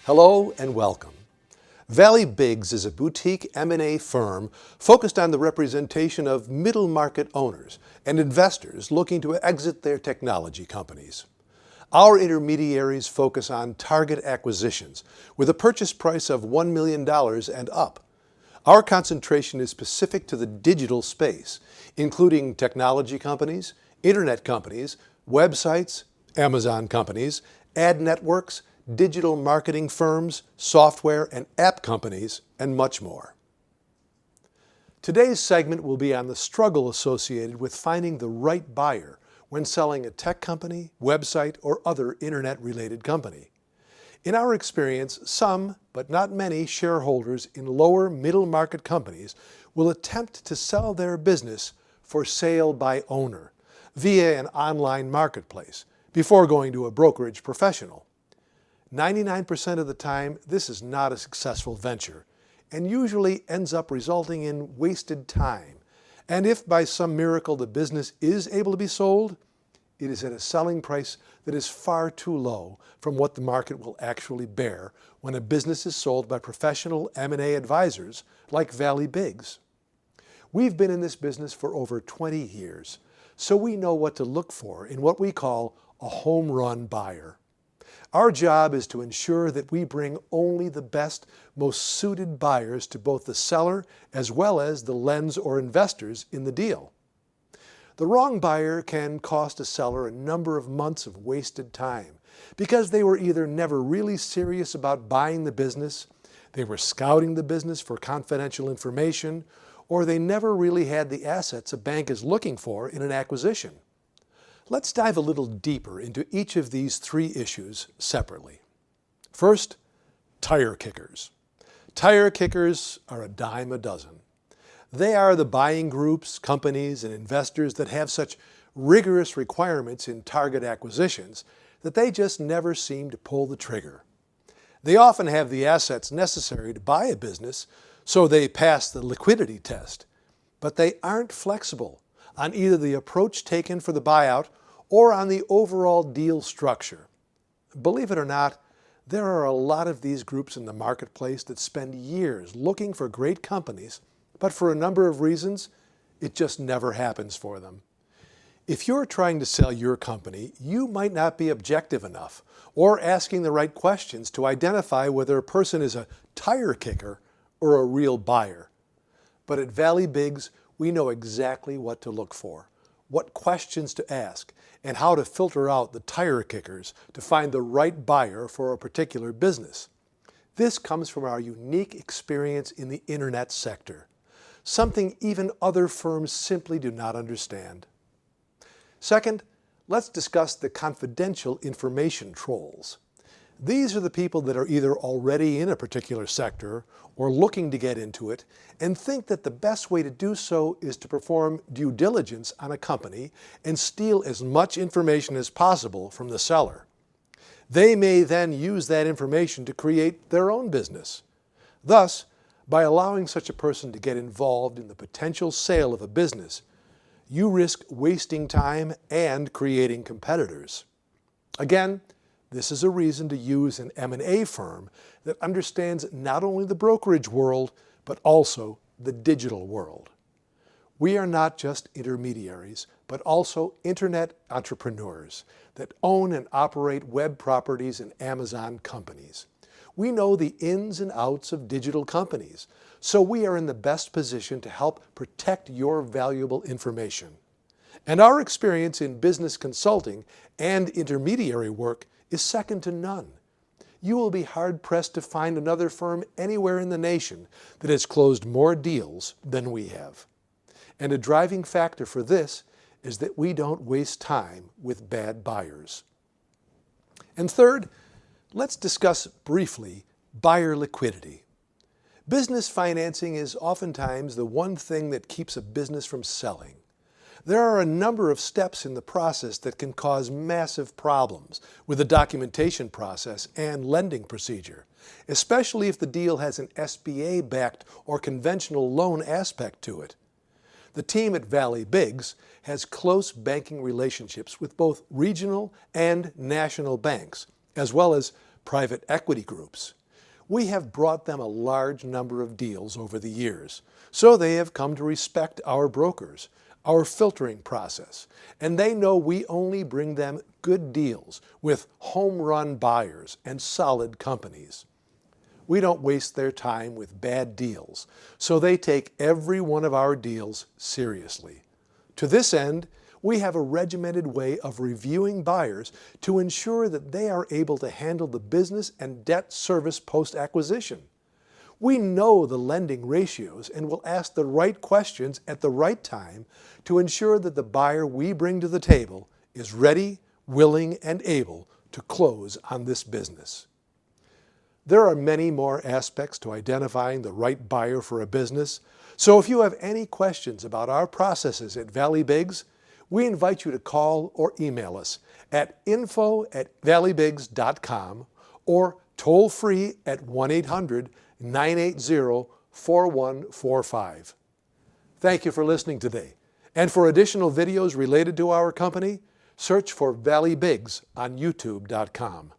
Hello and welcome. ValleyBiggs is a boutique M&A firm focused on the representation of middle market owners and investors looking to exit their technology companies. Our intermediaries focus on target acquisitions with a purchase price of $1 million and up. Our concentration is specific to the digital space, including technology companies, internet companies, websites, Amazon companies, ad networks, digital marketing firms, software and app companies, and much more. Today's segment will be on the struggle associated with finding the right buyer when selling a tech company, website, or other internet-related company. In our experience, some, but not many, shareholders in lower middle market companies will attempt to sell their business for sale by owner via an online marketplace before going to a brokerage professional. 99% of the time, this is not a successful venture and usually ends up resulting in wasted time. And if by some miracle the business is able to be sold, it is at a selling price that is far too low from what the market will actually bear when a business is sold by professional M&A advisors like ValleyBiggs. We've been in this business for over 20 years, so we know what to look for in what we call a home run buyer. Our job is to ensure that we bring only the best, most suited buyers to both the seller as well as the lends or investors in the deal. The wrong buyer can cost a seller a number of months of wasted time because they were either never really serious about buying the business, they were scouting the business for confidential information, or they never really had the assets a bank is looking for in an acquisition. Let's dive a little deeper into each of these three issues separately. First, tire kickers. Tire kickers are a dime a dozen. They are the buying groups, companies, and investors that have such rigorous requirements in target acquisitions that they just never seem to pull the trigger. They often have the assets necessary to buy a business, so they pass the liquidity test, but they aren't flexible on either the approach taken for the buyout or on the overall deal structure. Believe it or not, there are a lot of these groups in the marketplace that spend years looking for great companies, but for a number of reasons, it just never happens for them. If you're trying to sell your company, you might not be objective enough or asking the right questions to identify whether a person is a tire kicker or a real buyer. But at ValleyBiggs, we know exactly what to look for, what questions to ask, and how to filter out the tire kickers to find the right buyer for a particular business. This comes from our unique experience in the internet sector, something even other firms simply do not understand. Second, let's discuss the confidential information trolls. These are the people that are either already in a particular sector or looking to get into it and think that the best way to do so is to perform due diligence on a company and steal as much information as possible from the seller. They may then use that information to create their own business. Thus, by allowing such a person to get involved in the potential sale of a business, you risk wasting time and creating competitors. Again, this is a reason to use an M&A firm that understands not only the brokerage world, but also the digital world. We are not just intermediaries, but also internet entrepreneurs that own and operate web properties and Amazon companies. We know the ins and outs of digital companies, so we are in the best position to help protect your valuable information. And our experience in business consulting and intermediary work is second to none. You will be hard-pressed to find another firm anywhere in the nation that has closed more deals than we have. And a driving factor for this is that we don't waste time with bad buyers. And third, let's discuss briefly buyer liquidity. Business financing is oftentimes the one thing that keeps a business from selling. There are a number of steps in the process that can cause massive problems with the documentation process and lending procedure, especially if the deal has an SBA-backed or conventional loan aspect to it. The team at ValleyBiggs has close banking relationships with both regional and national banks, as well as private equity groups. We have brought them a large number of deals over the years, so they have come to respect our brokers, our filtering process, and they know we only bring them good deals with home-run buyers and solid companies. We don't waste their time with bad deals, so they take every one of our deals seriously. To this end, we have a regimented way of reviewing buyers to ensure that they are able to handle the business and debt service post-acquisition. We know the lending ratios and will ask the right questions at the right time to ensure that the buyer we bring to the table is ready, willing, and able to close on this business. There are many more aspects to identifying the right buyer for a business, so if you have any questions about our processes at ValleyBiggs, we invite you to call or email us at info@valleybiggs.com or toll free at 1-800-980-4145. Thank you for listening today, and for additional videos related to our company, search for ValleyBiggs on youtube.com.